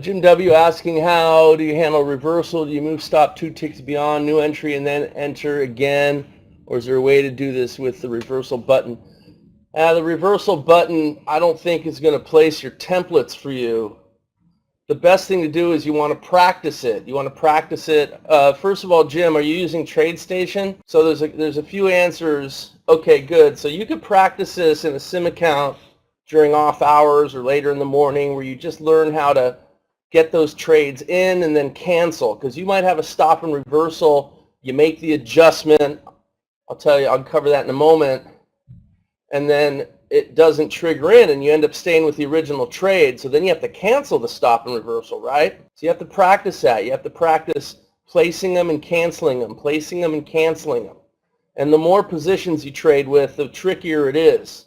Jim W. asking, how do you handle reversal? Do you move stop 2 ticks beyond new entry and then enter again? Or is there a way to do this with the reversal button? The reversal button, I don't think is going to place your templates for you. The best thing to do is you want to practice it. You want to practice it. First of all, Jim, are you using TradeStation? So there's a few answers. Okay, good. So you could practice this in a sim account during off hours or later in the morning, where you just learn how to get those trades in and then cancel, because you might have a stop and reversal. You make the adjustment. I'll tell you, I'll cover that in a moment. And then it doesn't trigger in and you end up staying with the original trade. So then you have to cancel the stop and reversal, right? So you have to practice that. You have to practice placing them and canceling them, placing them and canceling them. And the more positions you trade with, the trickier it is.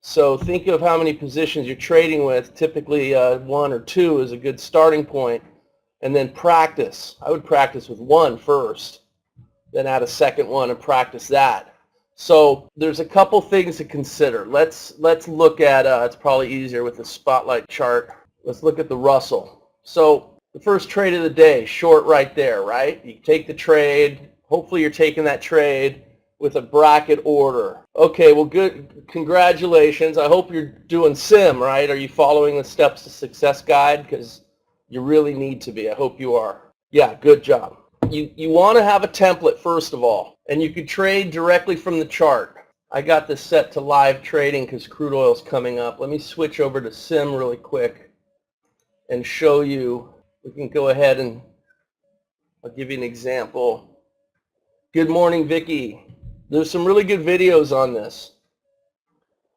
So think of how many positions you're trading with. Typically 1 or 2 is a good starting point. And then practice. I would practice with 1 first, then add a second one and practice that. So there's a couple things to consider. Let's look at, it's probably easier with the spotlight chart. Let's look at the Russell. So the first trade of the day, short right there, right? You take the trade. Hopefully you're taking that trade with a bracket order. Okay, well, good. Congratulations. I hope you're doing sim, right? Are you following the steps to success guide? Because you really need to be. I hope you are. Yeah, good job. You want to have a template first of all, and you could trade directly from the chart. I got this set to live trading because crude oil is coming up. Let me switch over to sim really quick and show you. We can go ahead and I'll give you an example. Good morning, Vicky. There's some really good videos on this.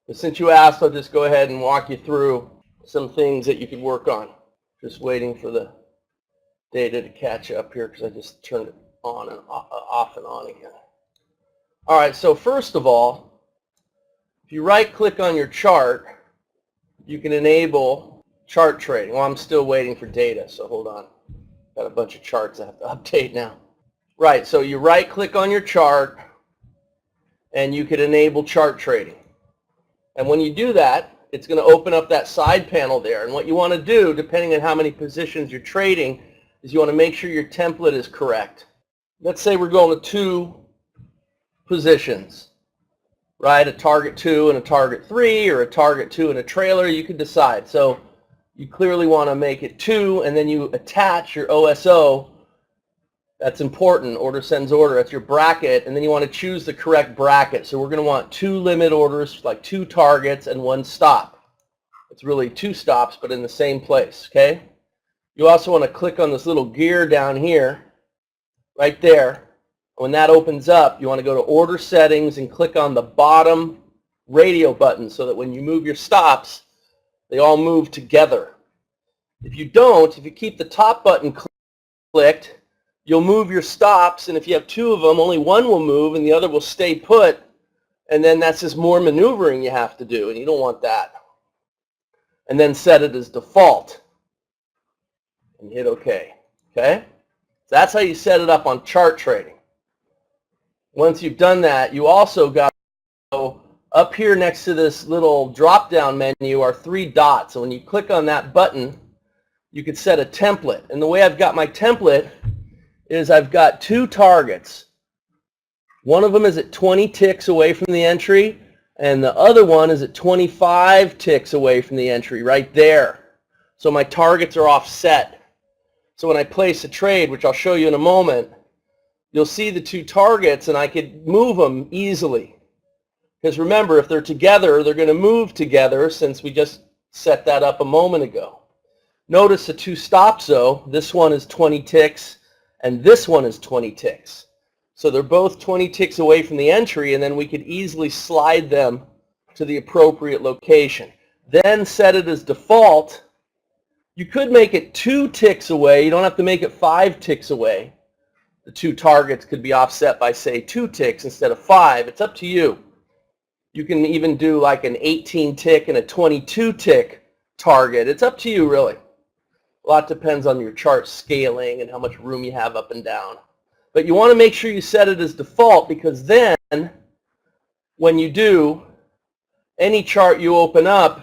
But since you asked, I'll just go ahead and walk you through some things that you could work on. Just waiting for the data to catch up here because I just turned it on and off and on again. All right, so first of all, if you right-click on your chart, you can enable chart trading. Well, I'm still waiting for data, so hold on. Got a bunch of charts I have to update now. Right, so you right-click on your chart, and you could enable chart trading. And when you do that, it's going to open up that side panel there. And what you want to do, depending on how many positions you're trading, is you want to make sure your template is correct. Let's say we're going to 2 positions, right? A target 2 and a target 3, or a target 2 and a trailer. You can decide. So you clearly want to make it 2, and then you attach your OSO. That's important. Order sends order. That's your bracket, and then you want to choose the correct bracket. So we're going to want 2 limit orders, like 2 targets and 1 stop. It's really 2 stops, but in the same place, okay? You also want to click on this little gear down here, right there. When that opens up, you want to go to Order Settings and click on the bottom radio button so that when you move your stops, they all move together. If you don't, if you keep the top button clicked, you'll move your stops, and if you have 2 of them, only 1 will move and the other will stay put, and then that's just more maneuvering you have to do, and you don't want that. And then set it as default. And hit OK. Okay? So that's how you set it up on chart trading. Once you've done that, you also got to go up here next to this little drop-down menu are 3 dots. So when you click on that button, you could set a template. And the way I've got my template is I've got 2 targets. One of them is at 20 ticks away from the entry, and the other one is at 25 ticks away from the entry, right there. So my targets are offset. So when I place a trade, which I'll show you in a moment, you'll see the 2 targets, and I could move them easily. Because remember, if they're together, they're going to move together since we just set that up a moment ago. Notice the 2 stops, though. This one is 20 ticks, and this one is 20 ticks. So they're both 20 ticks away from the entry, and then we could easily slide them to the appropriate location. Then set it as default. You could make it 2 ticks away. You don't have to make it 5 ticks away. The 2 targets could be offset by, say, 2 ticks instead of 5. It's up to you. You can even do like an 18 tick and a 22 tick target. It's up to you, really. A lot depends on your chart scaling and how much room you have up and down. But you want to make sure you set it as default, because then when you do, any chart you open up,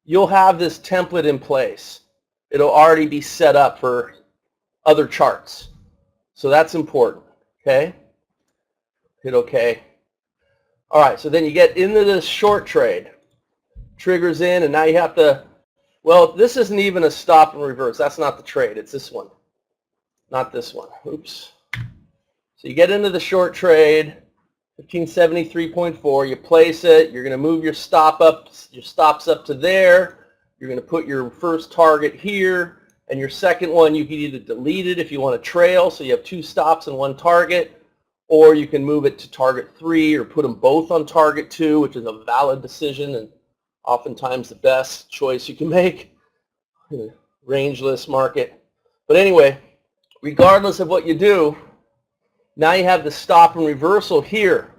you'll have this template in place. It'll already be set up for other charts. So that's important, okay? Hit OK. All right, so then you get into this short trade. Triggers in, and now you have to, well, this isn't even a stop and reverse. That's not the trade. It's this one, not this one. Oops. So you get into the short trade, 1573.4. You place it. You're going to move your stop up, your stops up to there. You're going to put your first target here, and your second one you can either delete it if you want to trail, so you have two stops and one target, or you can move it to target 3 or put them both on target 2, which is a valid decision and oftentimes the best choice you can make in a rangeless market. But anyway, regardless of what you do, now you have the stop and reversal here.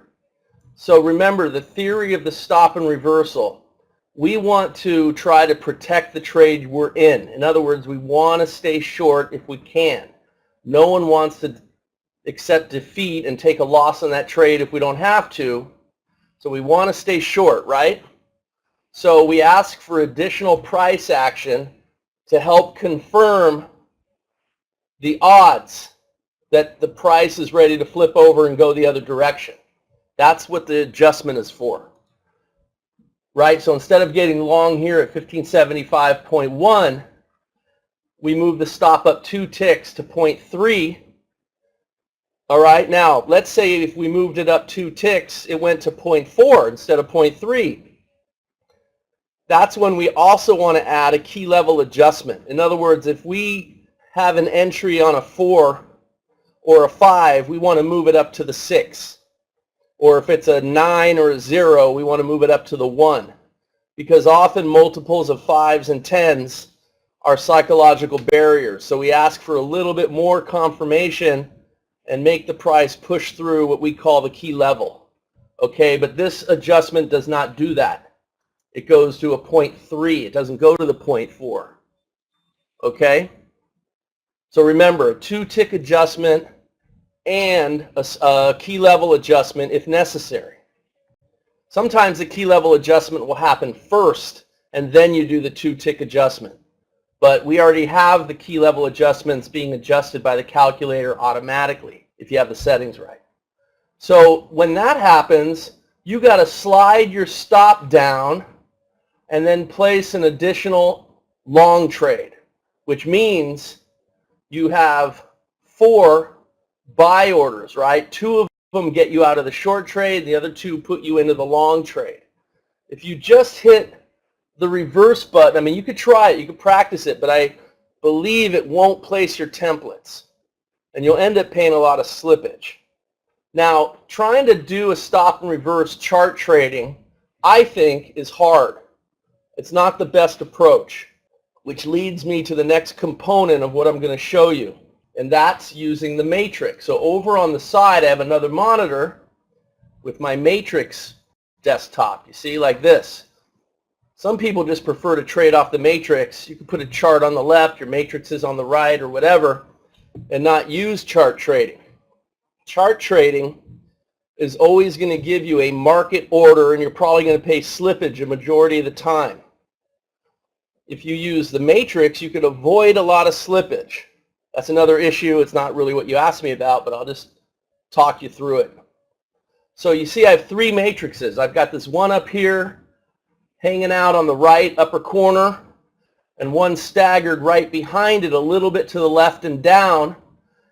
So remember the theory of the stop and reversal. We want to try to protect the trade we're in. In other words, we want to stay short if we can. No one wants to accept defeat and take a loss on that trade if we don't have to. So we want to stay short, right? So we ask for additional price action to help confirm the odds that the price is ready to flip over and go the other direction. That's what the adjustment is for, right? So instead of getting long here at 1575.1, we move the stop up 2 ticks to 0.3. All right, now let's say if we moved it up 2 ticks, it went to 0.4 instead of 0.3. That's when we also want to add a key level adjustment. In other words, if we have an entry on a 4 or a 5, we want to move it up to the 6. Or if it's a 9 or a 0, we want to move it up to the 1. Because often multiples of 5s and 10s are psychological barriers. So we ask for a little bit more confirmation and make the price push through what we call the key level. Okay, but this adjustment does not do that. It goes to a 0.3. It doesn't go to the 0.4. Okay? So remember, a 2-tick adjustment and a key level adjustment if necessary. Sometimes the key level adjustment will happen first and then you do the 2-tick adjustment. But we already have the key level adjustments being adjusted by the calculator automatically if you have the settings right. So when that happens, you got to slide your stop down and then place an additional long trade, which means you have 4 buy orders, right? 2 of them get you out of the short trade, the other 2 put you into the long trade. If you just hit the reverse button, I mean, you could try it, you could practice it, but I believe it won't place your templates, and you'll end up paying a lot of slippage. Now, trying to do a stop and reverse chart trading, I think, is hard. It's not the best approach, which leads me to the next component of what I'm going to show you, and that's using the matrix. So over on the side, I have another monitor with my matrix desktop, you see, like this. Some people just prefer to trade off the matrix. You can put a chart on the left, your matrix is on the right, or whatever, and not use chart trading. Chart trading is always going to give you a market order, and you're probably going to pay slippage a majority of the time. If you use the matrix, you could avoid a lot of slippage. That's another issue. It's not really what you asked me about, but I'll just talk you through it. So you see I have 3 matrices. I've got this one up here hanging out on the right upper corner, and one staggered right behind it a little bit to the left and down,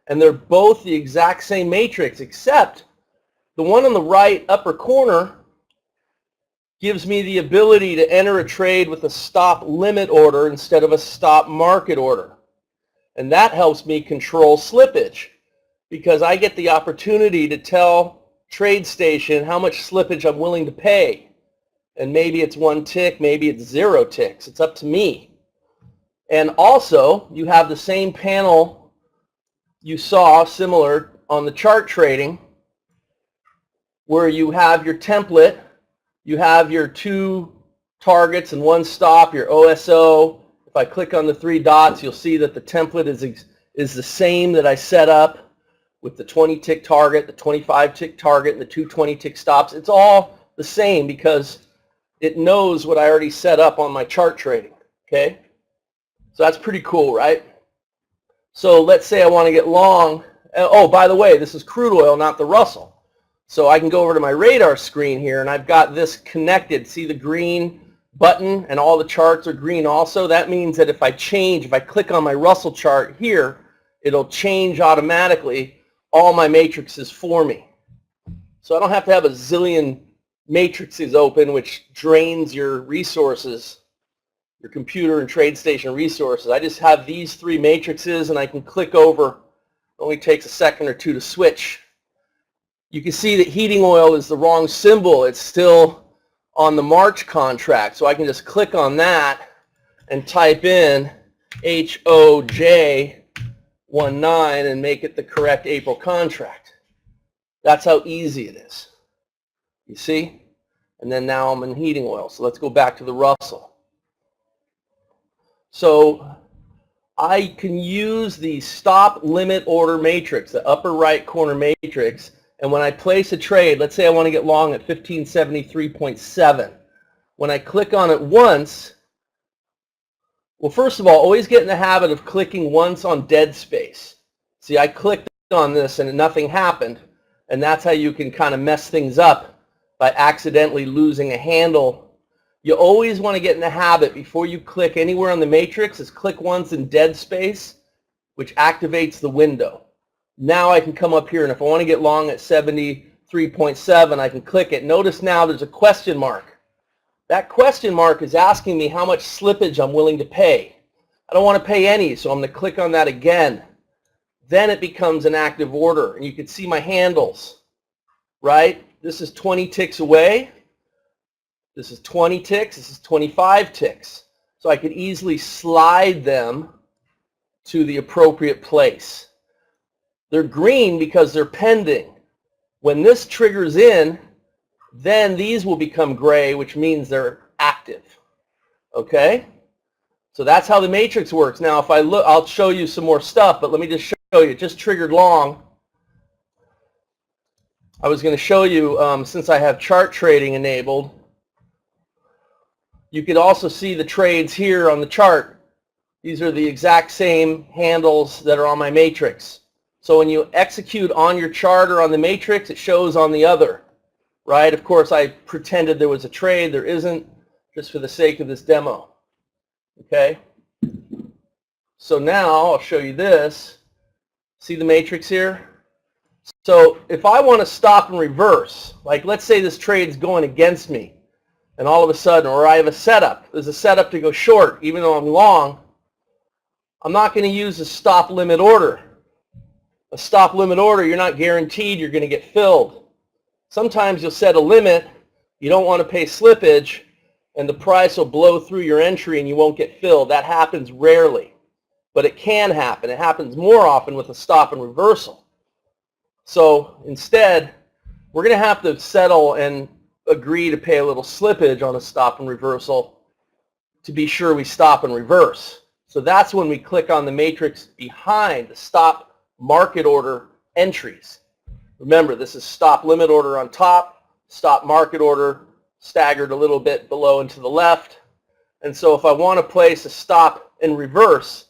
and they're both the exact same matrix, except the one on the right upper corner gives me the ability to enter a trade with a stop limit order instead of a stop market order. And that helps me control slippage because I get the opportunity to tell TradeStation how much slippage I'm willing to pay. And maybe it's 1 tick, maybe it's 0 ticks. It's up to me. And also, you have the same panel you saw similar on the chart trading where you have your template, you have your 2 targets and 1 stop, your OSO. If I click on the 3 dots, you'll see that the template is the same that I set up with the 20-tick target, the 25-tick target, and the 2 20-tick stops. It's all the same because it knows what I already set up on my chart trading, okay? So that's pretty cool, right? So let's say I want to get long. Oh, by the way, this is crude oil, not the Russell. So I can go over to my radar screen here, and I've got this connected. See the green button, and all the charts are green also? That means that if I click on my Russell chart here, it'll change automatically all my matrices for me. So I don't have to have a zillion matrices open, which drains your resources, your computer and TradeStation resources. I just have these 3 matrices, and I can click over. It only takes a second or two to switch. You can see that heating oil is the wrong symbol. It's still on the March contract. So I can just click on that and type in HOJ19 and make it the correct April contract. That's how easy it is. You see? And then now I'm in heating oil. So let's go back to the Russell. So I can use the stop limit order matrix, the upper right corner matrix, and when I place a trade, let's say I want to get long at 1573.7. When I click on it once, well, first of all, always get in the habit of clicking once on dead space. See, I clicked on this and nothing happened, and that's how you can kind of mess things up by accidentally losing a handle. You always want to get in the habit before you click anywhere on the matrix is click once in dead space, which activates the window. Now I can come up here, and if I want to get long at 73.7, I can click it. Notice now there's a question mark. That question mark is asking me how much slippage I'm willing to pay. I don't want to pay any, so I'm going to click on that again. Then it becomes an active order, and you can see my handles, right? This is 20 ticks away. This is 20 ticks. This is 25 ticks. So I could easily slide them to the appropriate place. They're green because they're pending. When this triggers in, then these will become gray, which means they're active. Okay? So that's how the matrix works. Now, if I look, I'll show you some more stuff, but let me just show you. It just triggered long. I was going to show you, since I have chart trading enabled, you could also see the trades here on the chart. These are the exact same handles that are on my matrix. So when you execute on your chart or on the matrix, it shows on the other, right? Of course, I pretended there was a trade. There isn't, just for the sake of this demo. Okay? So now I'll show you this. See the matrix here? So if I want to stop and reverse, like let's say this trade's going against me, and all of a sudden, or I have a setup. There's a setup to go short, even though I'm long. I'm not going to use a stop limit order. A stop limit order, you're not guaranteed you're going to get filled. Sometimes you'll set a limit, you don't want to pay slippage, and the price will blow through your entry and you won't get filled. That happens rarely, but it can happen. It happens more often with a stop and reversal. So instead, we're going to have to settle and agree to pay a little slippage on a stop and reversal to be sure we stop and reverse. So that's when we click on the matrix behind the stop market order entries. Remember, this is stop limit order on top, stop market order staggered a little bit below and to the left. And so if I want to place a stop and reverse,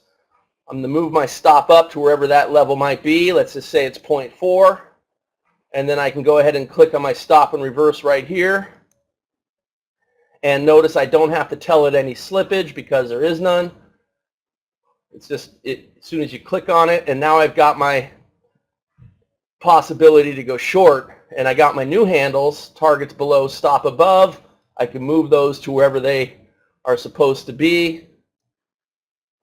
I'm going to move my stop up to wherever that level might be. Let's just say it's 0.4. And then I can go ahead and click on my stop and reverse right here. And notice I don't have to tell it any slippage because there is none. It's just as soon as you click on it, and now I've got my possibility to go short, and I got my new handles, targets below, stop above. I can move those to wherever they are supposed to be.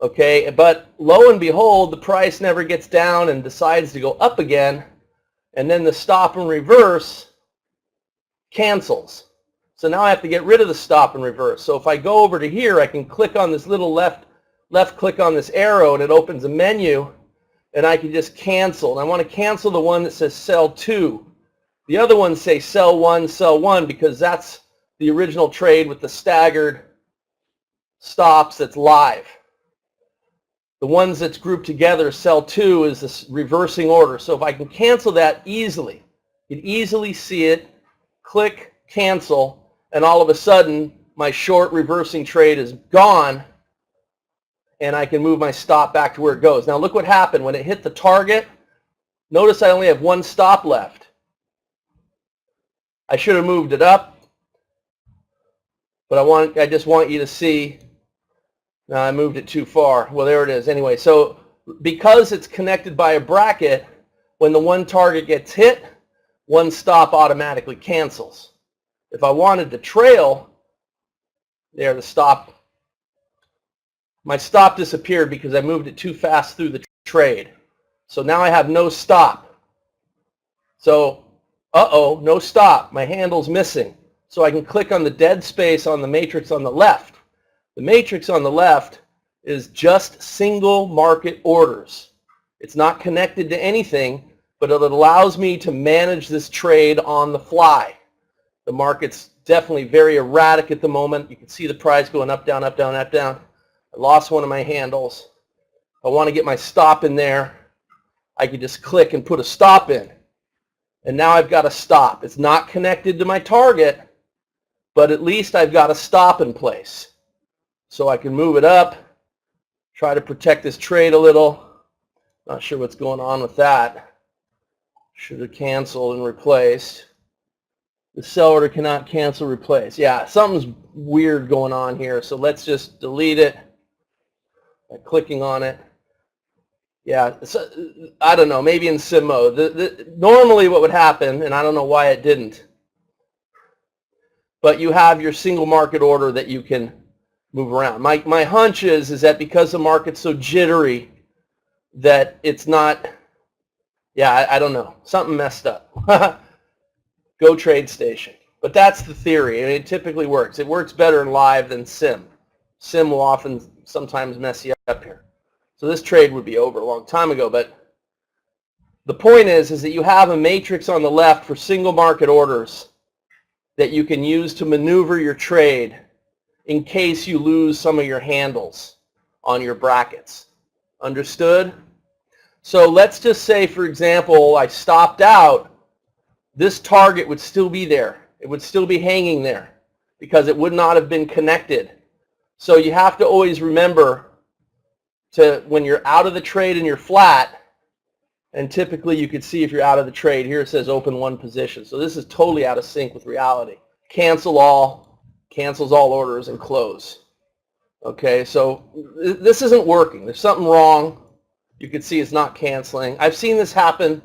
Okay, but lo and behold, the price never gets down and decides to go up again, and then the stop and reverse cancels. So now I have to get rid of the stop and reverse. So if I go over to here, I can click on this little left click on this arrow, and it opens a menu, and I can just cancel. And I want to cancel the one that says sell 2. The other ones say sell 1, because that's the original trade with the staggered stops that's live. The ones that's grouped together, sell 2, is this reversing order. So if I can cancel that easily, you can easily see it, click cancel, and all of a sudden my short reversing trade is gone, and I can move my stop back to where it goes. Now look what happened when it hit the target. Notice I only have one stop left. I should have moved it up, but I just want you to see. No, I moved it too far. Well, there it is. Anyway, so because it's connected by a bracket, when the one target gets hit, one stop automatically cancels. If I wanted to trail, there, the stop, my stop disappeared because I moved it too fast through the trade. So now I have no stop. So, no stop. My handle's missing. So I can click on the dead space on the matrix on the left. The matrix on the left is just single market orders. It's not connected to anything, but it allows me to manage this trade on the fly. The market's definitely very erratic at the moment. You can see the price going up, down, up, down, up, down. I lost one of my handles. If I want to get my stop in there, I could just click and put a stop in. And now I've got a stop. It's not connected to my target, but at least I've got a stop in place. So I can move it up, try to protect this trade a little. Not sure what's going on with that. Should have canceled and replaced. The sell order cannot cancel, replace. Yeah, something's weird going on here. So let's just delete it by clicking on it. Yeah, so, I don't know, maybe in sim mode. Normally what would happen, and I don't know why it didn't, but you have your single market order that you can move around. My hunch is that because the market's so jittery that it's not, yeah, I don't know, something messed up. Go TradeStation. But that's the theory, and it typically works. It works better in live than sim. Sim will sometimes mess you up here. So this trade would be over a long time ago, but the point is that you have a matrix on the left for single market orders that you can use to maneuver your trade in case you lose some of your handles on your brackets. Understood? So let's just say, for example, I stopped out. This target would still be there. It would still be hanging there because it would not have been connected. So you have to always remember to, when you're out of the trade and you're flat, and typically you could see if you're out of the trade, here it says open one position. So this is totally out of sync with reality. Cancel all, cancels all orders and close. Okay, so this isn't working. There's something wrong. You can see it's not canceling. I've seen this happen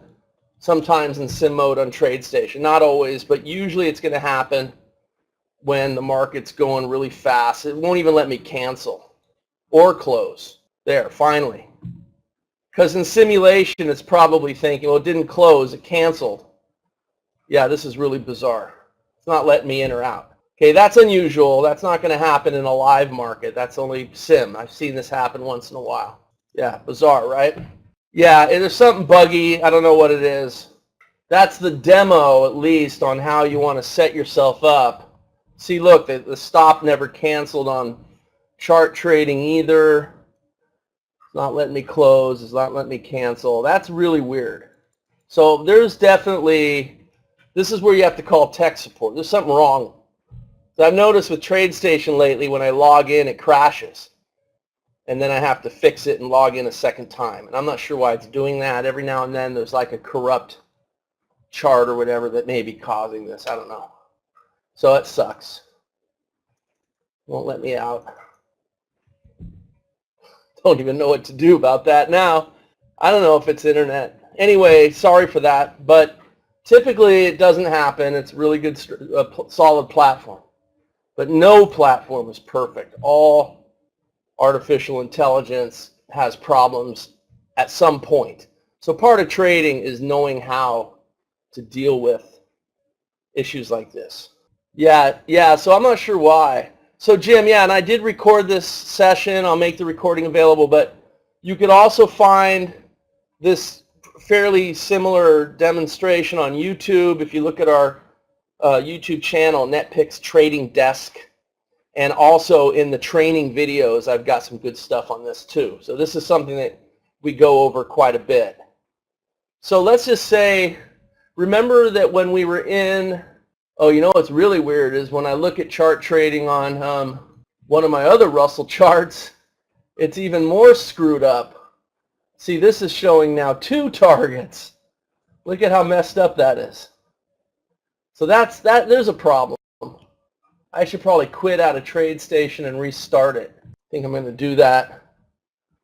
sometimes in sim mode on TradeStation. Not always, but usually it's going to happen when the market's going really fast. It won't even let me cancel or close. There, finally. Because in simulation, it's probably thinking, well, it didn't close, it canceled. Yeah, this is really bizarre. It's not letting me in or out. Okay, that's unusual. That's not going to happen in a live market. That's only sim. I've seen this happen once in a while. Yeah, bizarre, right? Yeah, there's something buggy. I don't know what it is. That's the demo, at least, on how you want to set yourself up. See, look, the stop never canceled on chart trading either. It's not letting me close. It's not letting me cancel. That's really weird. So there's definitely, this is where you have to call tech support. There's something wrong. So I've noticed with TradeStation lately, when I log in, it crashes. And then I have to fix it and log in a second time. And I'm not sure why it's doing that. Every now and then there's like a corrupt chart or whatever that may be causing this. I don't know. So it sucks. Won't let me out. Don't even know what to do about that now. I don't know if it's internet. Anyway, sorry for that. But typically it doesn't happen. It's a really good, solid platform. But no platform is perfect. All artificial intelligence has problems at some point. So part of trading is knowing how to deal with issues like this. Yeah, so I'm not sure why. So Jim, yeah, and I did record this session. I'll make the recording available, but you could also find this fairly similar demonstration on YouTube. If you look at our YouTube channel, NetPicks Trading Desk, and also in the training videos, I've got some good stuff on this too. So this is something that we go over quite a bit. So let's just say, remember that when we were in, oh, you know what's really weird is when I look at chart trading on one of my other Russell charts, it's even more screwed up. See, this is showing now 2 targets. Look at how messed up that is. So there's a problem. I should probably quit out of TradeStation and restart it. I think I'm going to do that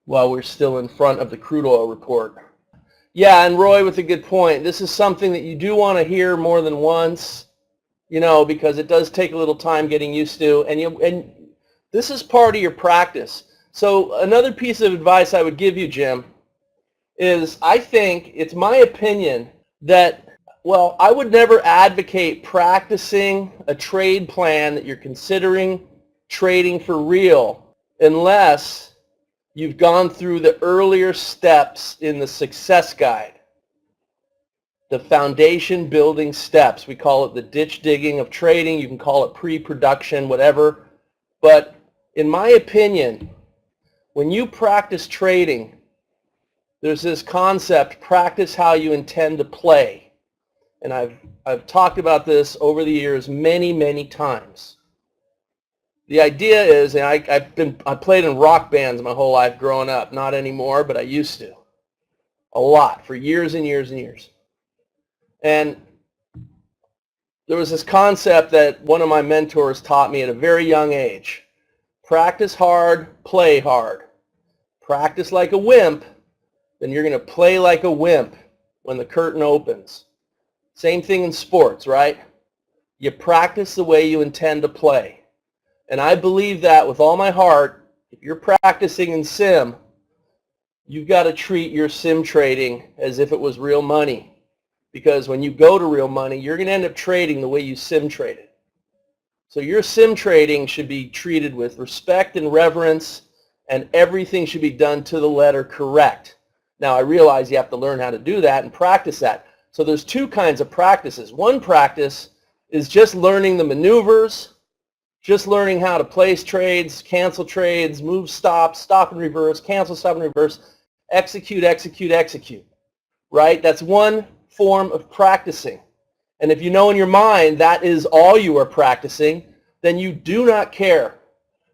while we're still in front of the crude oil report. Yeah, and Roy with a good point. This is something that you do want to hear more than once, because it does take a little time getting used to, and this is part of your practice. So another piece of advice I would give you, Jim, is I think it's my opinion that, well, I would never advocate practicing a trade plan that you're considering trading for real unless you've gone through the earlier steps in the success guide, the foundation building steps. We call it the ditch digging of trading. You can call it pre-production, whatever. But in my opinion, when you practice trading, there's this concept, practice how you intend to play. And I've talked about this over the years many, many times. The idea is, and I played in rock bands my whole life growing up. Not anymore, but I used to. A lot, for years and years and years. And there was this concept that one of my mentors taught me at a very young age. Practice hard, play hard. Practice like a wimp, then you're going to play like a wimp when the curtain opens. Same thing in sports, right? You practice the way you intend to play. And I believe that with all my heart. If you're practicing in sim, you've got to treat your sim trading as if it was real money. Because when you go to real money, you're going to end up trading the way you sim traded. So your sim trading should be treated with respect and reverence, and everything should be done to the letter correct. Now, I realize you have to learn how to do that and practice that. So there's 2 kinds of practices. One practice is just learning the maneuvers, just learning how to place trades, cancel trades, move stops, stop and reverse, cancel, stop and reverse, execute, execute, execute, right? That's one form of practicing. And if you know in your mind that is all you are practicing, then you do not care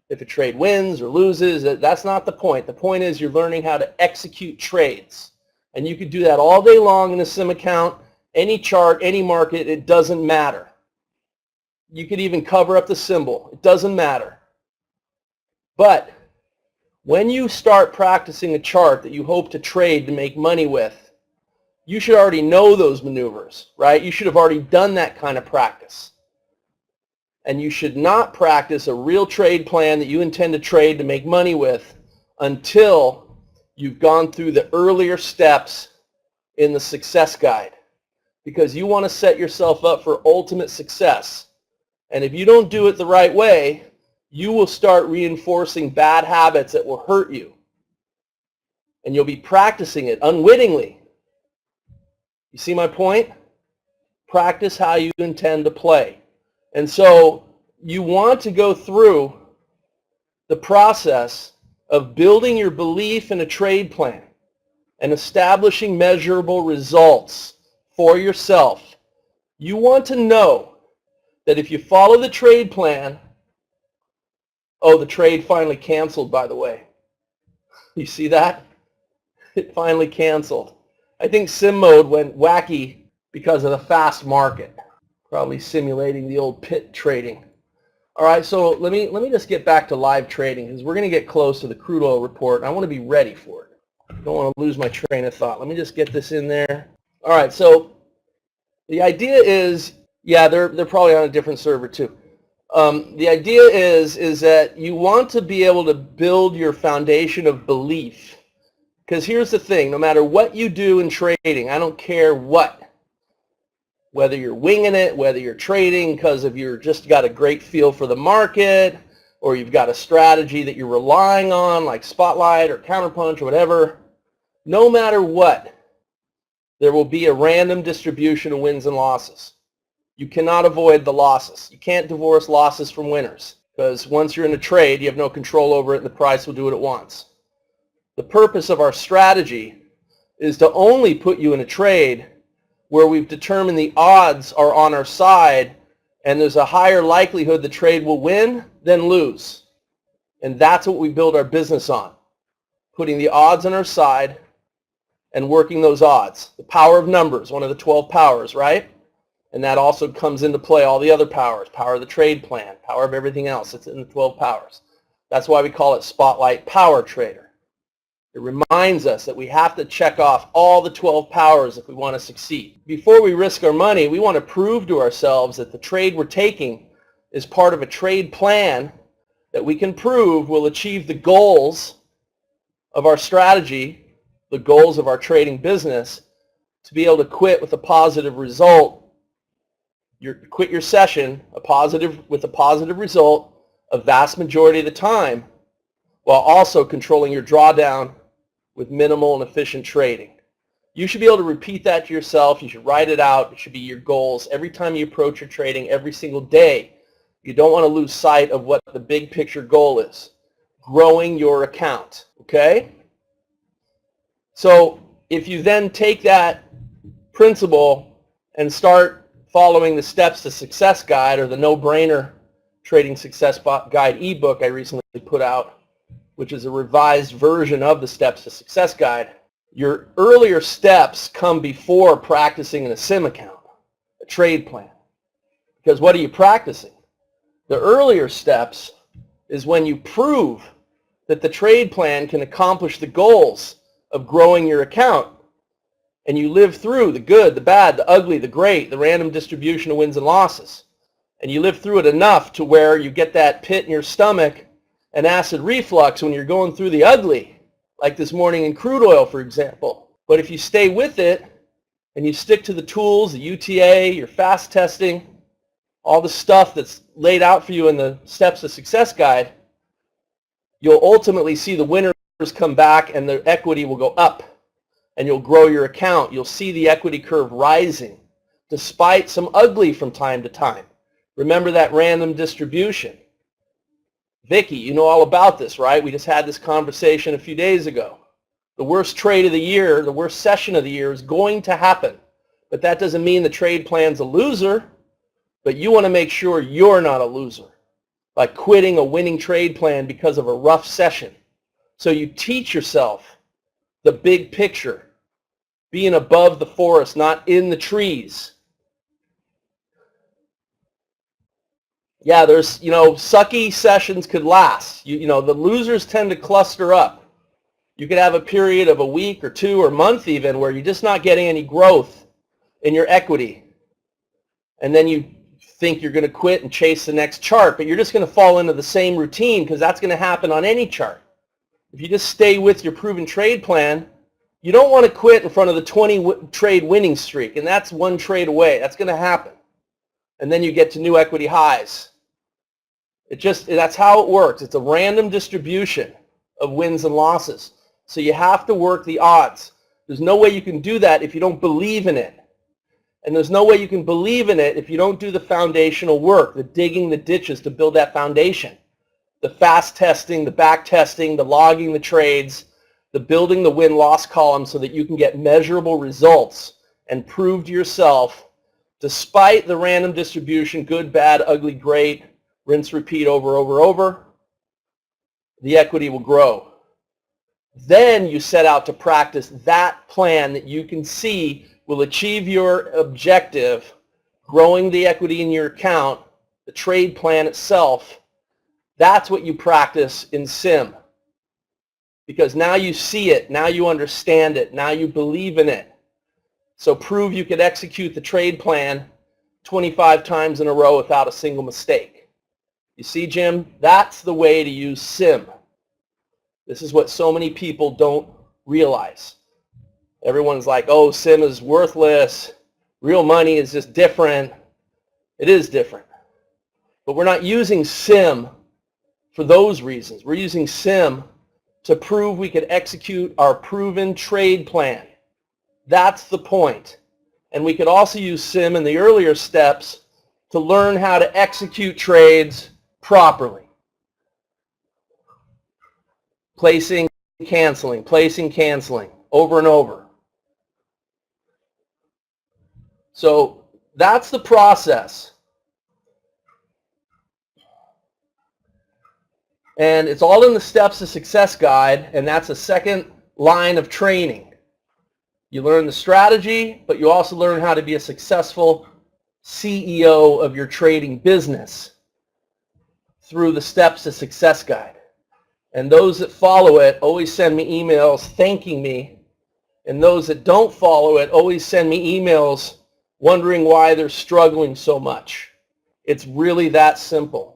if a trade wins or loses. That's not the point. The point is you're learning how to execute trades. And you could do that all day long in a sim account, any chart, any market, it doesn't matter. You could even cover up the symbol. It doesn't matter. But when you start practicing a chart that you hope to trade to make money with, you should already know those maneuvers, right? You should have already done that kind of practice. And you should not practice a real trade plan that you intend to trade to make money with until you've gone through the earlier steps in the success guide, because you want to set yourself up for ultimate success. And if you don't do it the right way, you will start reinforcing bad habits that will hurt you. And you'll be practicing it unwittingly. You see my point? Practice how you intend to play. And so you want to go through the process of building your belief in a trade plan and establishing measurable results for yourself. You want to know that if you follow the trade plan, oh, the trade finally canceled, by the way. You see that? It finally canceled. I think sim mode went wacky because of the fast market, probably simulating the old pit trading. All right, so let me just get back to live trading, because we're going to get close to the crude oil report, and I want to be ready for it. I don't want to lose my train of thought. Let me just get this in there. All right, so the idea is, yeah, they're probably on a different server too. The idea is that you want to be able to build your foundation of belief. Because here's the thing, no matter what you do in trading, I don't care what, whether you're winging it, whether you're trading because of you're just got a great feel for the market, or you've got a strategy that you're relying on, like Spotlight or Counterpunch or whatever, no matter what, there will be a random distribution of wins and losses. You cannot avoid the losses. You can't divorce losses from winners, because once you're in a trade, you have no control over it, and the price will do what it wants. The purpose of our strategy is to only put you in a trade where we've determined the odds are on our side and there's a higher likelihood the trade will win than lose. And that's what we build our business on. putting the odds on our side and working those odds. The power of numbers, one of the 12 powers, right? And that also comes into play all the other powers, power of the trade plan, power of everything else. It's in the 12 powers. That's why we call it Spotlight Power Trader. It reminds us that we have to check off all the 12 powers if we want to succeed. Before we risk our money, we want to prove to ourselves that the trade we're taking is part of a trade plan that we can prove will achieve the goals of our strategy, the goals of our trading business, to be able to quit with a positive result. Quit your session with a positive result a vast majority of the time, while also controlling your drawdown with minimal and efficient trading. You should be able to repeat that to yourself. You should write it out. It should be your goals every time you approach your trading every single day. You don't want to lose sight of what the big picture goal is, growing your account, okay? So if you then take that principle and start following the Steps to Success guide, or the No-Brainer Trading Success Guide ebook I recently put out, which is a revised version of the Steps to Success guide, your earlier steps come before practicing in a sim account, a trade plan. Because what are you practicing? The earlier steps is when you prove that the trade plan can accomplish the goals of growing your account. And you live through the good, the bad, the ugly, the great, the random distribution of wins and losses. And you live through it enough to where you get that pit in your stomach and acid reflux when you're going through the ugly, like this morning in crude oil, for example. But if you stay with it and you stick to the tools, the UTA, your fast testing, all the stuff that's laid out for you in the Steps to Success guide, you'll ultimately see the winners come back and the equity will go up. And you'll grow your account. You'll see the equity curve rising, despite some ugly from time to time. Remember that random distribution. Vicky, you know all about this, right? We just had this conversation a few days ago. The worst trade of the year, the worst session of the year is going to happen. But that doesn't mean the trade plan's a loser, but you want to make sure you're not a loser by quitting a winning trade plan because of a rough session. So you teach yourself the big picture, being above the forest, not in the trees. Yeah, there's, sucky sessions could last. The losers tend to cluster up. You could have a period of a week or two or a month even where you're just not getting any growth in your equity. And then you think you're going to quit and chase the next chart, but you're just going to fall into the same routine because that's going to happen on any chart. If you just stay with your proven trade plan, you don't want to quit in front of the 20 trade winning streak, and that's one trade away. That's going to happen. And then you get to new equity highs. That's how it works. It's a random distribution of wins and losses. So you have to work the odds. There's no way you can do that if you don't believe in it. And there's no way you can believe in it if you don't do the foundational work, the digging the ditches to build that foundation. The fast testing, the back testing, the logging the trades, the building the win-loss column so that you can get measurable results and prove to yourself, despite the random distribution, good, bad, ugly, great, rinse, repeat over, the equity will grow. Then you set out to practice that plan that you can see will achieve your objective, growing the equity in your account, the trade plan itself. That's what you practice in sim. Because now you see it, now you understand it, now you believe in it. So prove you could execute the trade plan 25 times in a row without a single mistake. You see, Jim, that's the way to use sim. This is what so many people don't realize. Everyone's like, oh, sim is worthless. Real money is just different. It is different. But we're not using sim for those reasons. We're using sim to prove we could execute our proven trade plan. That's the point. And we could also use sim in the earlier steps to learn how to execute trades properly. Placing, canceling, over and over. So that's the process. And it's all in the Steps to Success guide, and that's a second line of training. You learn the strategy, but you also learn how to be a successful CEO of your trading business through the Steps to Success guide. And those that follow it always send me emails thanking me, and those that don't follow it always send me emails wondering why they're struggling so much. It's really that simple.